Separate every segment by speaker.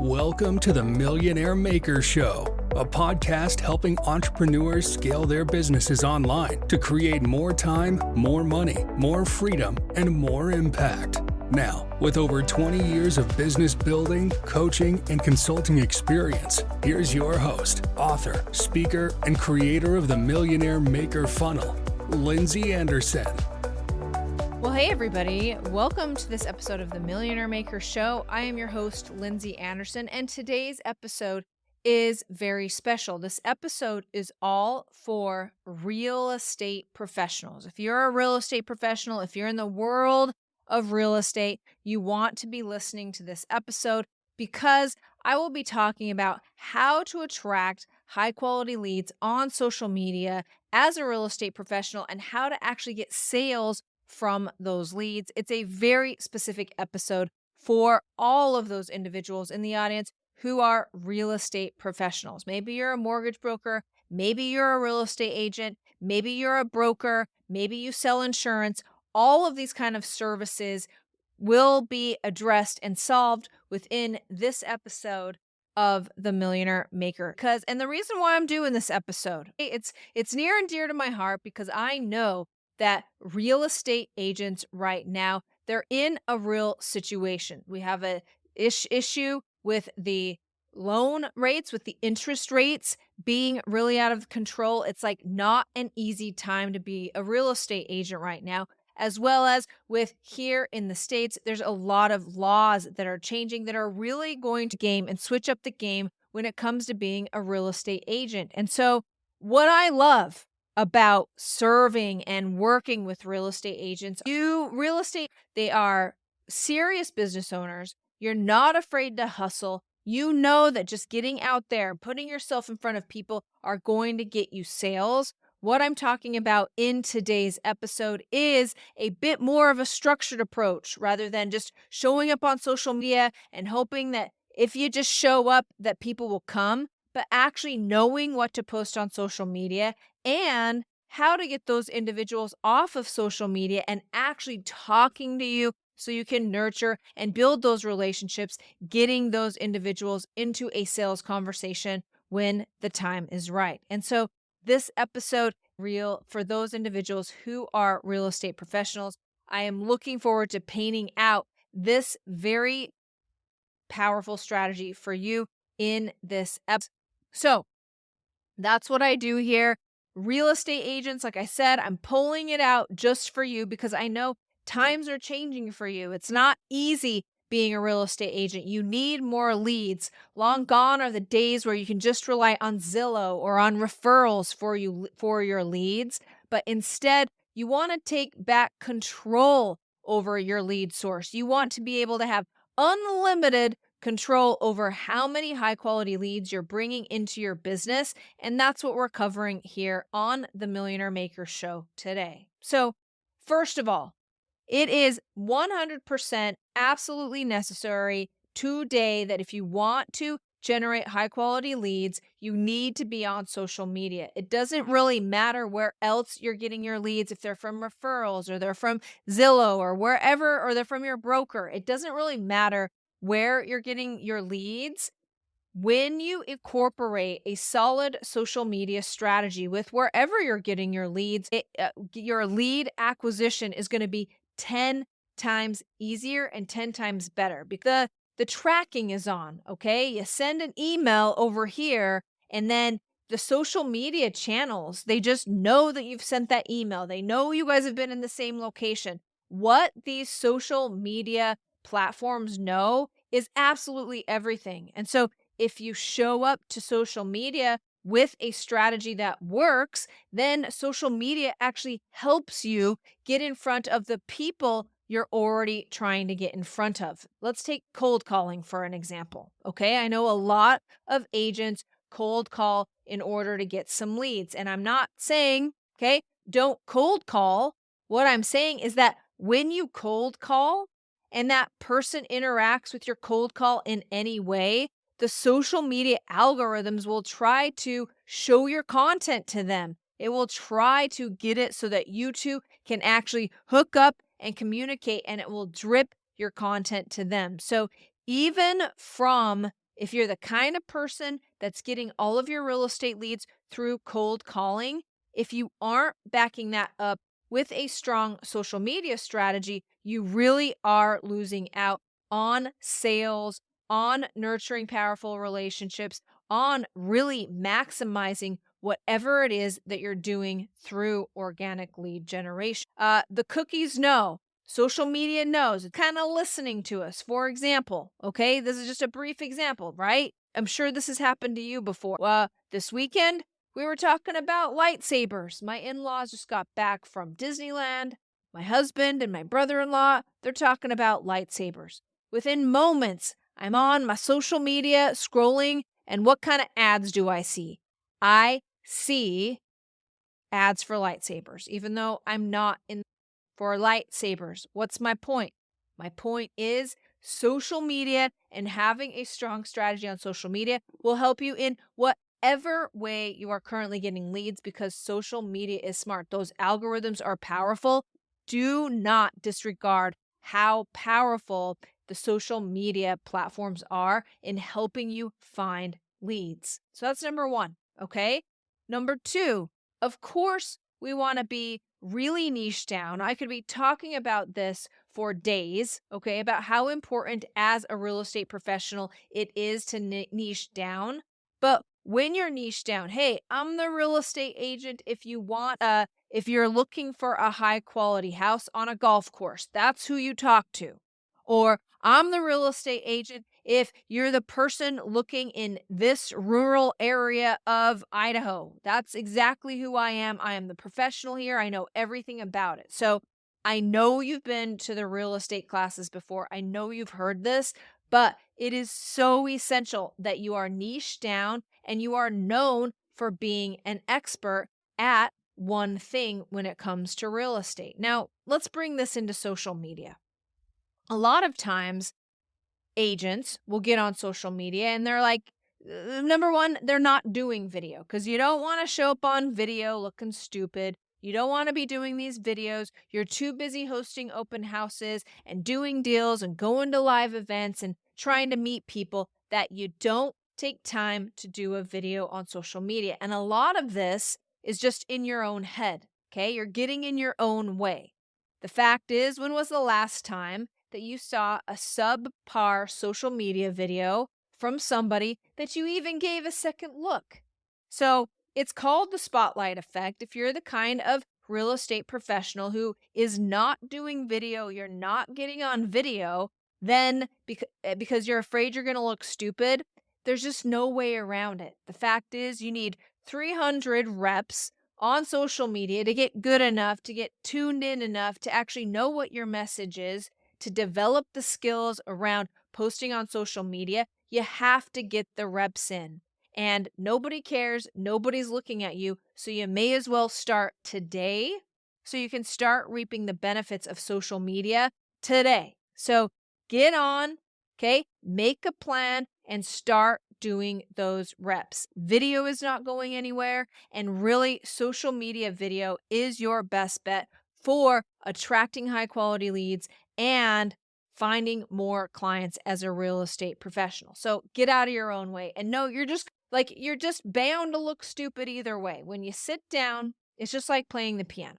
Speaker 1: Welcome to the Millionaire Maker Show, a podcast helping entrepreneurs scale their businesses online to create more time, more money, more freedom, and more impact. Now, with over 20 years of business building, coaching, and consulting experience, here's your host, author, speaker, and creator of the Millionaire Maker Funnel, Lindsay Anderson.
Speaker 2: Well, hey everybody, welcome to this episode of the Millionaire Maker Show. I am your host, Lindsay Anderson, and today's episode is very special. This episode is all for real estate professionals. If you're a real estate professional, if you're in the world of real estate, you want to be listening to this episode because I will be talking about how to attract high quality leads on social media as a real estate professional and how to actually get sales from those leads. It's a very specific episode for all of those individuals in the audience who are real estate professionals. Maybe you're a mortgage broker, maybe you're a real estate agent, maybe you're a broker, maybe you sell insurance. All of these kind of services will be addressed and solved within this episode of the Millionaire Maker. And the reason why I'm doing this episode, it's near and dear to my heart because I know that real estate agents right now, they're in a real situation. We have a issue with the loan rates, with the interest rates being really out of control. It's like not an easy time to be a real estate agent right now, as well as with here in the States, there's a lot of laws that are changing that are really going to game and switch up the game when it comes to being a real estate agent. And so what I love about serving and working with real estate agents. They are serious business owners. You're not afraid to hustle. You know that just getting out there, putting yourself in front of people are going to get you sales. What I'm talking about in today's episode is a bit more of a structured approach rather than just showing up on social media and hoping that if you just show up that people will come, but actually knowing what to post on social media and how to get those individuals off of social media and actually talking to you so you can nurture and build those relationships, getting those individuals into a sales conversation when the time is right. And so this episode, real for those individuals who are real estate professionals, I am looking forward to painting out this very powerful strategy for you in this episode. So that's what I do here. Real estate agents, like I said, I'm pulling it out just for you because I know times are changing for you. It's not easy being a real estate agent. You need more leads. Long gone are the days where you can just rely on Zillow or on referrals for your leads, but instead you want to take back control over your lead source. You want to be able to have unlimited control over how many high quality leads you're bringing into your business. And that's what we're covering here on the Millionaire Maker Show today. So first of all, it is 100% absolutely necessary today that if you want to generate high quality leads, you need to be on social media. It doesn't really matter where else you're getting your leads, if they're from referrals or they're from Zillow or wherever, or they're from your broker. It doesn't really matter where you're getting your leads. When you incorporate a solid social media strategy with wherever you're getting your leads, your lead acquisition is going to be 10 times easier and 10 times better because the tracking is on, okay? You send an email over here and then the social media channels, they just know that you've sent that email. They know you guys have been in the same location. What these social media platforms know is absolutely everything. And so if you show up to social media with a strategy that works, then social media actually helps you get in front of the people you're already trying to get in front of. Let's take cold calling for an example. Okay, I know a lot of agents cold call in order to get some leads. And I'm not saying, okay, don't cold call. What I'm saying is that when you cold call and that person interacts with your cold call in any way, the social media algorithms will try to show your content to them. It will try to get it so that you two can actually hook up and communicate, and it will drip your content to them. So even from if you're the kind of person that's getting all of your real estate leads through cold calling, if you aren't backing that up with a strong social media strategy, you really are losing out on sales, on nurturing powerful relationships, on really maximizing whatever it is that you're doing through organic lead generation. The cookies know. Social media knows. It's kind of listening to us. For example, okay, this is just a brief example, right? I'm sure this has happened to you before. This weekend, we were talking about lightsabers. My in laws just got back from Disneyland. My husband and my brother in law, they're talking about lightsabers. Within moments, I'm on my social media scrolling, and what kind of ads do I see? I see ads for lightsabers, even though I'm not in for lightsabers. What's my point? My point is social media and having a strong strategy on social media will help you in whatever way you are currently getting leads because social media is smart. Those algorithms are powerful. Do not disregard how powerful the social media platforms are in helping you find leads. So that's number one. Okay. Number two, of course, we want to be really niche down. I could be talking about this for days, okay, about how important as a real estate professional it is to niche down. But when you're niche down, hey, I'm the real estate agent if you're looking for a high quality house on a golf course, that's who you talk to. Or I'm the real estate agent if you're the person looking in this rural area of Idaho. That's exactly who I am. I am the professional here. I know everything about it. So I know you've been to the real estate classes before. I know you've heard this, but it is so essential that you are niche down and you are known for being an expert at one thing when it comes to real estate. Now, let's bring this into social media. A lot of times, agents will get on social media and they're like, number one, they're not doing video because you don't want to show up on video looking stupid. You don't want to be doing these videos. You're too busy hosting open houses and doing deals and going to live events and trying to meet people that you don't take time to do a video on social media. And a lot of this is just in your own head. Okay. You're getting in your own way. The fact is, when was the last time that you saw a subpar social media video from somebody that you even gave a second look? So it's called the spotlight effect. If you're the kind of real estate professional who is not doing video, you're not getting on video, then because you're afraid you're going to look stupid, there's just no way around it. The fact is, you need 300 reps on social media to get good enough, to get tuned in enough to actually know what your message is, to develop the skills around posting on social media. You have to get the reps in. And nobody cares, nobody's looking at you, so you may as well start today so you can start reaping the benefits of social media today. So get on, okay? Make a plan and start doing those reps. Video is not going anywhere, and really, social media video is your best bet for attracting high quality leads and finding more clients as a real estate professional. So get out of your own way and no, you're just bound to look stupid either way. When you sit down, it's just like playing the piano.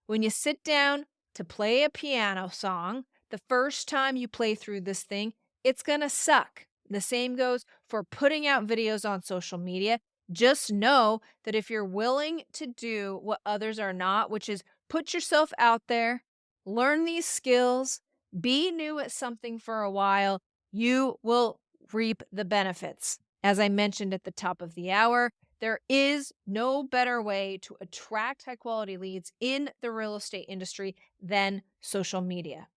Speaker 2: When you sit down to play a piano song, the first time you play through this thing, it's going to suck. The same goes for putting out videos on social media. Just know that if you're willing to do what others are not, which is put yourself out there, learn these skills, be new at something for a while, you will reap the benefits. As I mentioned at the top of the hour, there is no better way to attract high quality leads in the real estate industry than social media.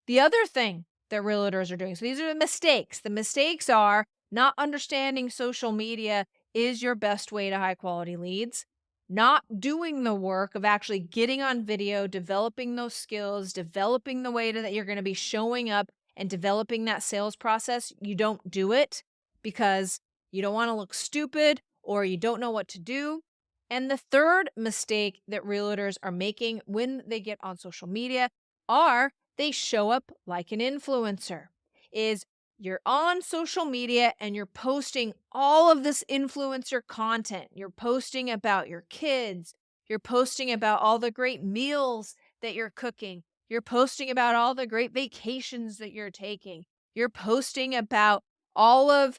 Speaker 2: The other thing that realtors are doing, so these are the mistakes. The mistakes are not understanding social media is your best way to high quality leads, not doing the work of actually getting on video, developing those skills, developing the way that you're going to be showing up and developing that sales process. You don't do it because you don't want to look stupid or you don't know what to do. And the third mistake that realtors are making when they get on social media are they show up like an influencer. Is you're on social media and you're posting all of this influencer content. You're posting about your kids. You're posting about all the great meals that you're cooking. You're posting about all the great vacations that you're taking. You're posting about all of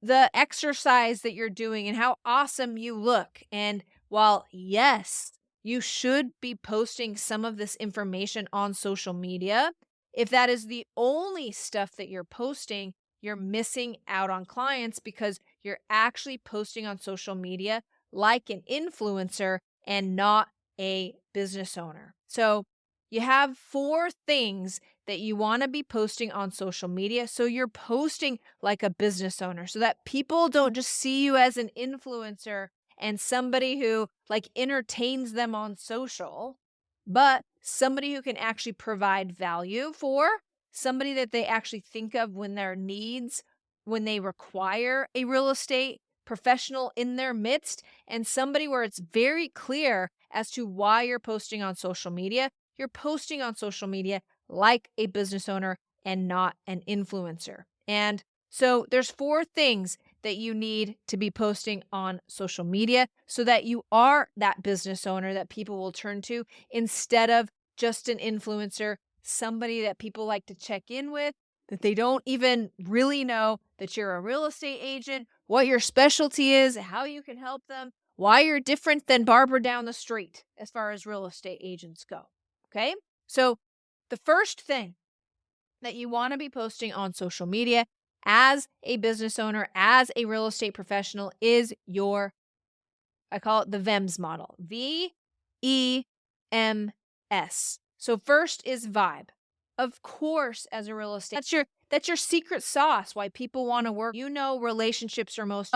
Speaker 2: the exercise that you're doing and how awesome you look. And while, yes, you should be posting some of this information on social media, if that is the only stuff that you're posting, you're missing out on clients because you're actually posting on social media like an influencer and not a business owner. So you have 4 things that you want to be posting on social media. So you're posting like a business owner so that people don't just see you as an influencer and somebody who like entertains them on social, but somebody who can actually provide value for somebody that they actually think of when their needs, when they require a real estate professional in their midst, and somebody where it's very clear as to why you're posting on social media. You're posting on social media like a business owner and not an influencer. And so there's 4 things that you need to be posting on social media so that you are that business owner that people will turn to instead of just an influencer, somebody that people like to check in with, that they don't even really know that you're a real estate agent, what your specialty is, how you can help them, why you're different than Barbara down the street as far as real estate agents go. Okay? So the first thing that you want to be posting on social media as a business owner, as a real estate professional is your, I call it the VEMS model. VEMS. So first is vibe. Of course, as a real estate, that's your secret sauce why people want to work. Relationships are most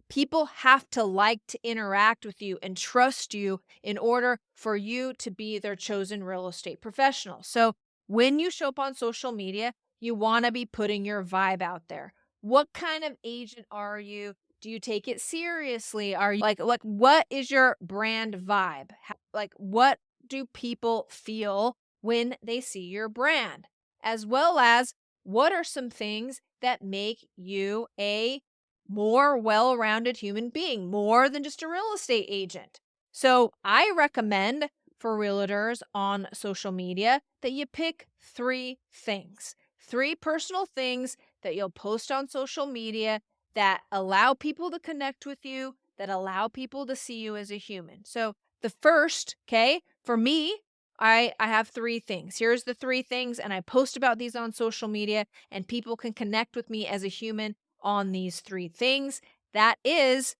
Speaker 2: people have to like to interact with you and trust you in order for you to be their chosen real estate professional. So when you show up on social media, you want to be putting your vibe out there. What kind of agent are you? Do you take it seriously? Are you like what is your brand vibe? Like what do people feel when they see your brand? As well as what are some things that make you a more well-rounded human being, more than just a real estate agent? So I recommend for realtors on social media that you pick 3 things, 3 personal things that you'll post on social media that allow people to connect with you, that allow people to see you as a human. So the first, okay, for me, I have 3 things. Here's the 3 things, and I post about these on social media, and people can connect with me as a human on these 3 things. That is,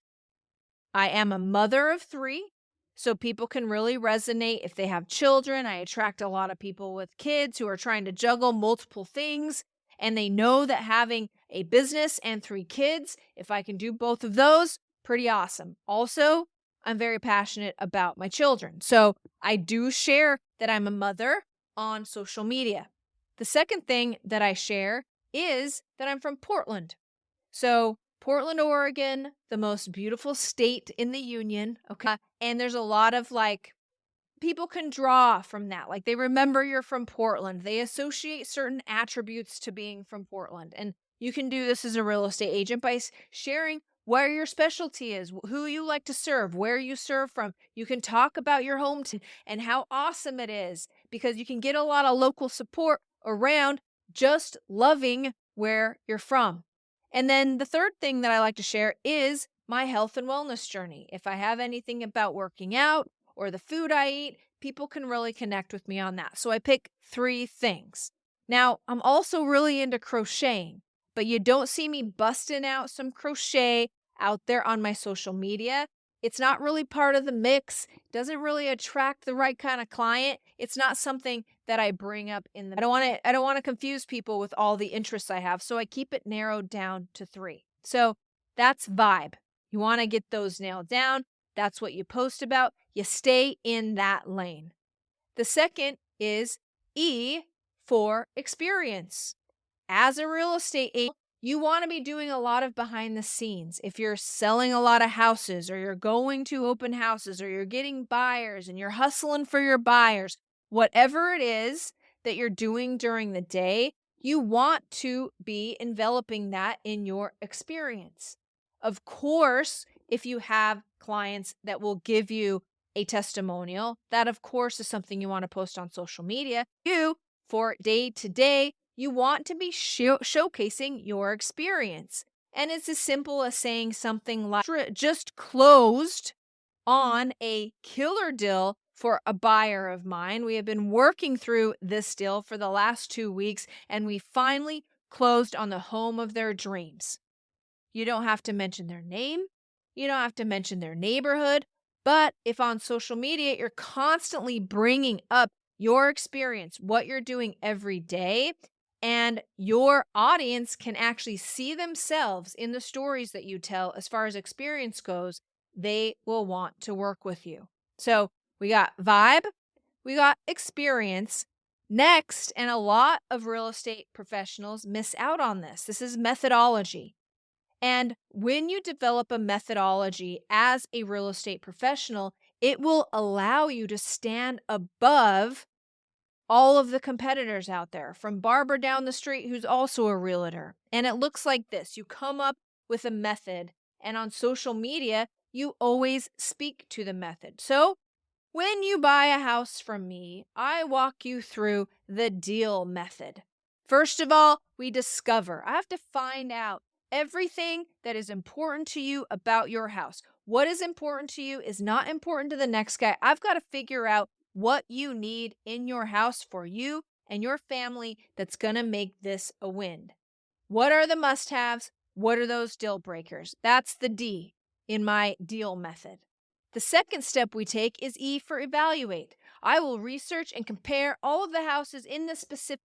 Speaker 2: I am a mother of 3, so people can really resonate if they have children. I attract a lot of people with kids who are trying to juggle multiple things, and they know that having a business and 3 kids, if I can do both of those, pretty awesome. Also, I'm very passionate about my children. So I do share that I'm a mother on social media. The second thing that I share is that I'm from Portland. So, Portland, Oregon, the most beautiful state in the union. Okay. And there's a lot of like, people can draw from that. Like they remember you're from Portland. They associate certain attributes to being from Portland. And you can do this as a real estate agent by sharing where your specialty is, who you like to serve, where you serve from. You can talk about your hometown and how awesome it is because you can get a lot of local support around just loving where you're from. And then the third thing that I like to share is my health and wellness journey. If I have anything about working out or the food I eat, people can really connect with me on that. So I pick 3 things. Now, I'm also really into crocheting, but you don't see me busting out some crochet out there on my social media. It's not really part of the mix, doesn't really attract the right kind of client. It's not something that I bring up in the I don't want to confuse people with all the interests I have, so I keep it narrowed down to 3. So that's vibe. You want to get those nailed down. That's what you post about. You stay in that lane. The second is E for experience. As a real estate agent, you want to be doing a lot of behind the scenes. If you're selling a lot of houses or you're going to open houses or you're getting buyers and you're hustling for your buyers, whatever it is that you're doing during the day, You want to be enveloping that in your experience. Of course, if you have clients that will give you a testimonial, that of course is something you want to post on social media. You, for day to day, you want to be showcasing your experience. And it's as simple as saying something like, just closed on a killer deal for a buyer of mine. We have been working through this deal for the last 2 weeks, and we finally closed on the home of their dreams. You don't have to mention their name. You don't have to mention their neighborhood. But if on social media, you're constantly bringing up your experience, what you're doing every day, and your audience can actually see themselves in the stories that you tell as far as experience goes, they will want to work with you. So we got vibe, we got experience. Next, and a lot of real estate professionals miss out on this. This is methodology. And when you develop a methodology as a real estate professional, it will allow you to stand above all of the competitors out there, from Barbara down the street, who's also a realtor. And it looks like this. You come up with a method, and on social media, you always speak to the method. So when you buy a house from me, I walk you through the deal method. First of all, we discover. I have to find out everything that is important to you about your house. What is important to you is not important to the next guy. I've got to figure out what you need in your house for you and your family that's going to make this a win. What are the must-haves? What are those deal breakers? That's the D in my deal method. The second step we take is E for evaluate. I will research and compare all of the houses in the specific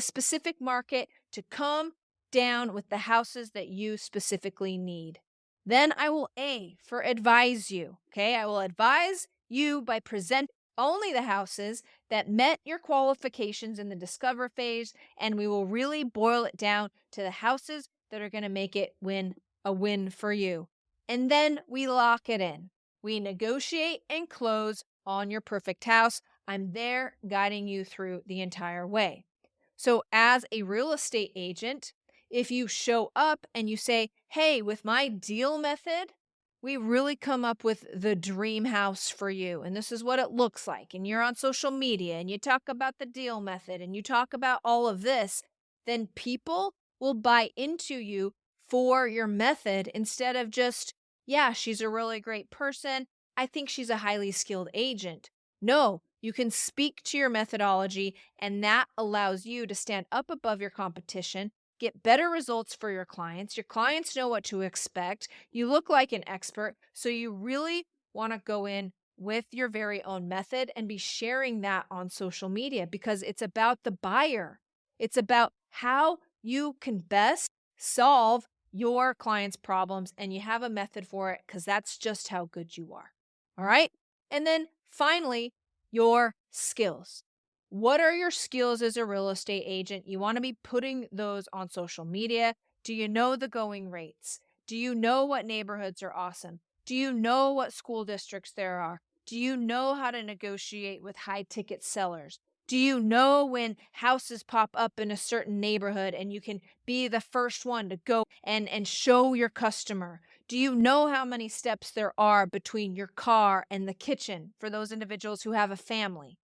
Speaker 2: specific market to come down with the houses that you specifically need. Then I will A for advise you. Okay, I will advise you by presenting only the houses that met your qualifications in the discover phase, and we will really boil it down to the houses that are going to make it a win for you. And then we lock it in. We negotiate and close on your perfect house. I'm there guiding you through the entire way. So as a real estate agent, if you show up and you say, hey, with my deal method, we really come up with the dream house for you. And this is what it looks like. And you're on social media and you talk about the deal method and you talk about all of this, then people will buy into you for your method instead of just, yeah, she's a really great person. I think she's a highly skilled agent. No, you can speak to your methodology, and that allows you to stand up above your competition, get better results for your clients. Your clients know what to expect. You look like an expert. So you really want to go in with your very own method and be sharing that on social media because it's about the buyer. It's about how you can best solve your clients' problems, and you have a method for it because that's just how good you are. All right. And then finally, your skills. What are your skills as a real estate agent? You want to be putting those on social media. Do you know the going rates? Do you know what neighborhoods are awesome? Do you know what school districts there are? Do you know how to negotiate with high ticket sellers? Do you know when houses pop up in a certain neighborhood and you can be the first one to go and show your customer? Do you know how many steps there are between your car and the kitchen for those individuals who have a family?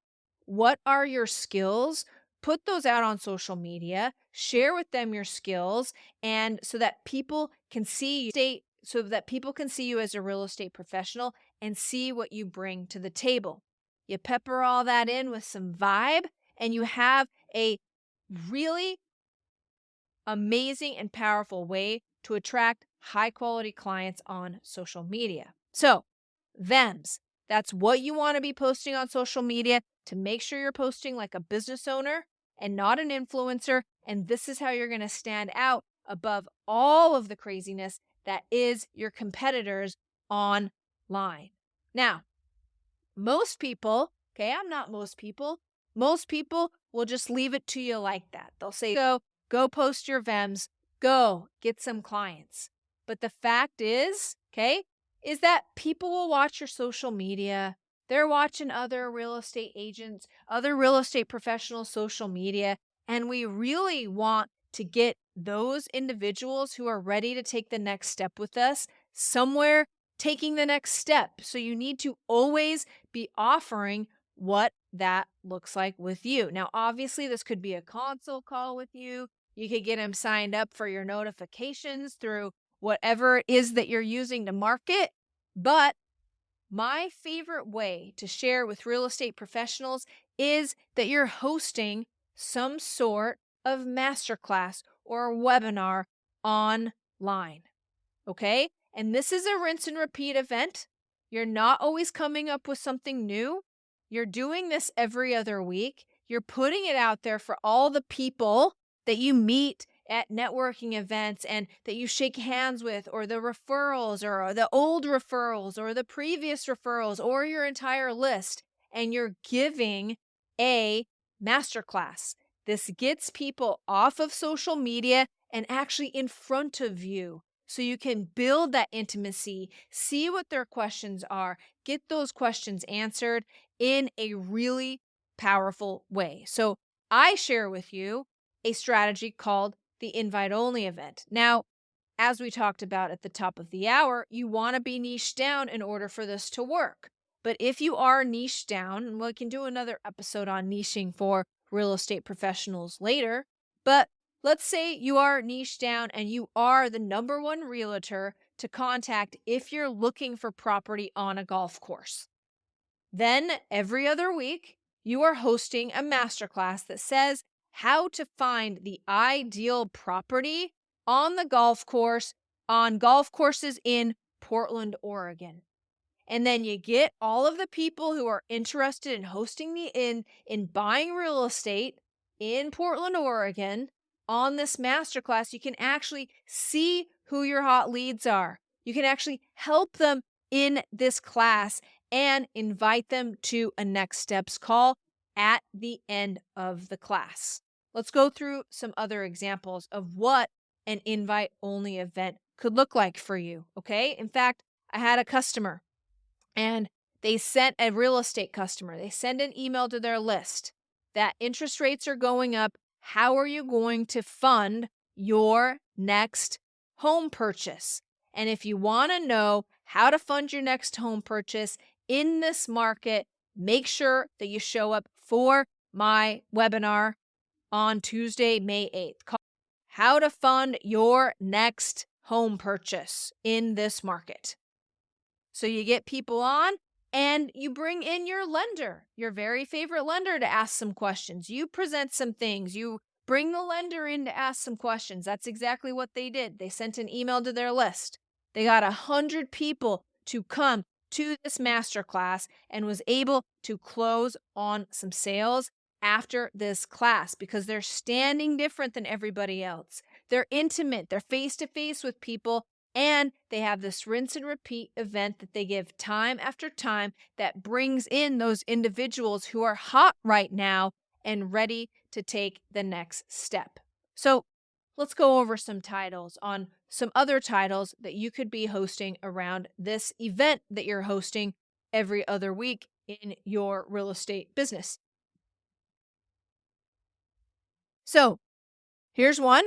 Speaker 2: What are your skills? Put those out on social media, share with them your skills, and so that people can see you as a real estate professional and see what you bring to the table. You pepper all that in with some vibe, and you have a really amazing and powerful way to attract high quality clients on social media. So, VEMS, that's what you want to be posting on social media to make sure you're posting like a business owner and not an influencer. And this is how you're going to stand out above all of the craziness that is your competitors online. Now, most people, okay, I'm not most people will just leave it to you like that. They'll say, go post your VEMS, go get some clients. But the fact is, okay, is that people will watch your social media. They're watching other real estate agents, other real estate professionals' social media, And we really want to get those individuals who are ready to take the next step with us somewhere taking the next step. So you need to always be offering what that looks like with you. Now, obviously, this could be a consult call with you. You could get them signed up for your notifications through whatever it is that you're using to market. But my favorite way to share with real estate professionals is that you're hosting some sort of masterclass or webinar online. Okay? And this is a rinse and repeat event. You're not always coming up with something new. You're doing this every other week. You're putting it out there for all the people that you meet at networking events and that you shake hands with, or the referrals, or the old referrals, or the previous referrals, or your entire list. And you're giving a masterclass. This gets people off of social media and actually in front of you, so you can build that intimacy, see what their questions are, get those questions answered in a really powerful way. So I share with you a strategy called the invite only event. Now, as we talked about at the top of the hour, you want to be niched down in order for this to work. But if you are niched down, and we can do another episode on niching for real estate professionals later, but let's say you are niched down and you are the number one realtor to contact if you're looking for property on a golf course. Then every other week, you are hosting a masterclass that says how to find the ideal property on the golf course, on golf courses in Portland, Oregon. And then you get all of the people who are interested in hosting in buying real estate in Portland, Oregon on this masterclass. You can actually see who your hot leads are. You can actually help them in this class and invite them to a next steps call at the end of the class. Let's go through some other examples of what an invite only event could look like for you. Okay. In fact, I had a customer and they sent a real estate customer. They send an email to their list that interest rates are going up. How are you going to fund your next home purchase? And if you want to know how to fund your next home purchase in this market, make sure that you show up for my webinar on Tuesday, May 8th, called How to Fund Your Next Home Purchase in This Market. So you get people on and you bring in your lender, your very favorite lender, to ask some questions. You present some things. You bring the lender in to ask some questions. That's exactly what they did. They sent an email to their list. They got 100 people to come to this masterclass and was able to close on some sales after this class because they're standing different than everybody else. They're intimate. They're face to face with people. And they have this rinse and repeat event that they give time after time that brings in those individuals who are hot right now and ready to take the next step. So let's go over some titles on some other titles that you could be hosting around this event that you're hosting every other week in your real estate business. So here's one.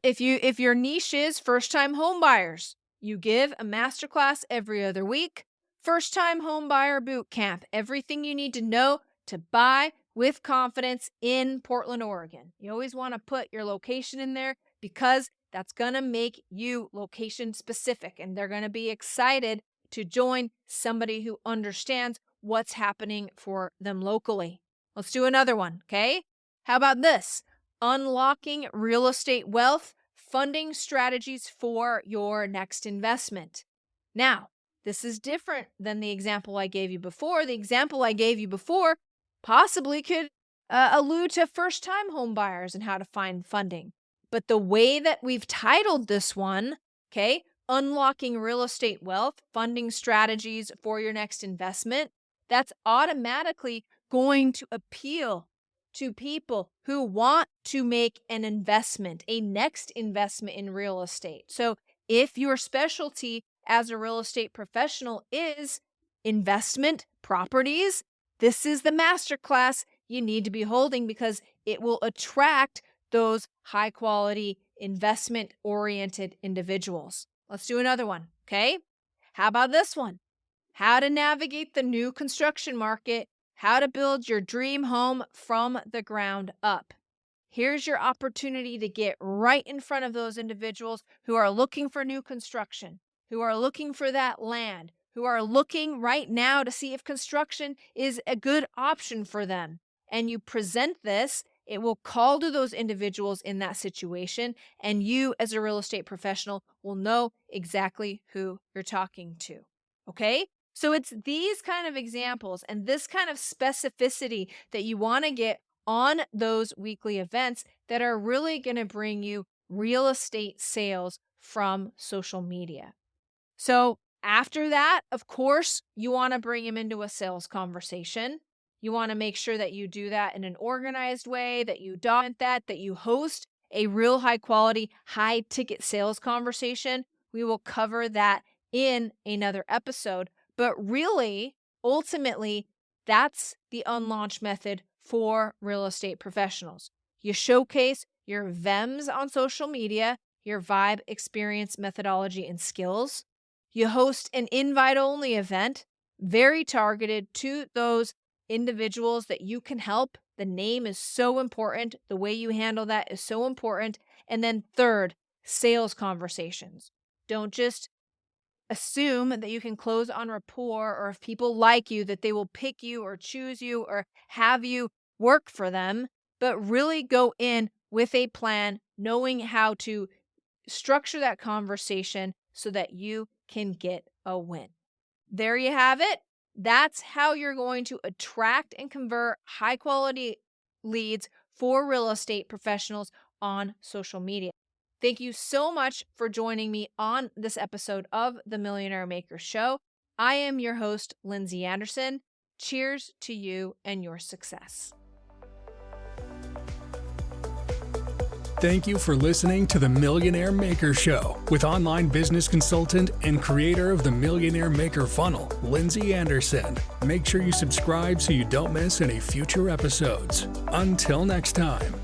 Speaker 2: If your niche is first-time home buyers, you give a masterclass every other week. First-time home buyer boot camp, everything you need to know to buy with confidence in Portland, Oregon. You always want to put your location in there because that's going to make you location specific, and they're going to be excited to join somebody who understands what's happening for them locally. Let's do another one, okay? How about this? Unlocking real estate wealth, funding strategies for your next investment. Now, this is different than the example I gave you before. The example I gave you before possibly could allude to first-time home buyers and how to find funding. But the way that we've titled this one, okay, Unlocking Real Estate Wealth, Funding Strategies for Your Next Investment, that's automatically going to appeal to people who want to make an investment, a next investment in real estate. So if your specialty as a real estate professional is investment properties, this is the masterclass you need to be holding because it will attract those high quality investment oriented individuals. Let's do another one. Okay. How about this one? How to navigate the new construction market, how to build your dream home from the ground up. Here's your opportunity to get right in front of those individuals who are looking for new construction, who are looking for that land, who are looking right now to see if construction is a good option for them. And you present this, it will call to those individuals in that situation, and you, as a real estate professional, will know exactly who you're talking to. Okay? So it's these kind of examples and this kind of specificity that you want to get on those weekly events that are really going to bring you real estate sales from social media. So after that, of course, you want to bring him into a sales conversation. You want to make sure that you do that in an organized way, that you document that you host a real high quality, high ticket sales conversation. We will cover that in another episode. But really, ultimately, that's the unlaunch method for real estate professionals. You showcase your VEMS on social media, your vibe, experience, methodology, and skills. You host an invite-only event, very targeted to those individuals that you can help. The name is so important. The way you handle that is so important. And then third, sales conversations. Don't just assume that you can close on rapport, or if people like you, that they will pick you or choose you or have you work for them, but really go in with a plan, knowing how to structure that conversation so that you can get a win. There you have it. That's how you're going to attract and convert high quality leads for real estate professionals on social media. Thank you so much for joining me on this episode of The Millionaire Maker Show. I am your host, Lindsay Anderson. Cheers to you and your success.
Speaker 1: Thank you for listening to The Millionaire Maker Show with online business consultant and creator of the Millionaire Maker Funnel, Lindsay Anderson. Make sure you subscribe so you don't miss any future episodes. Until next time.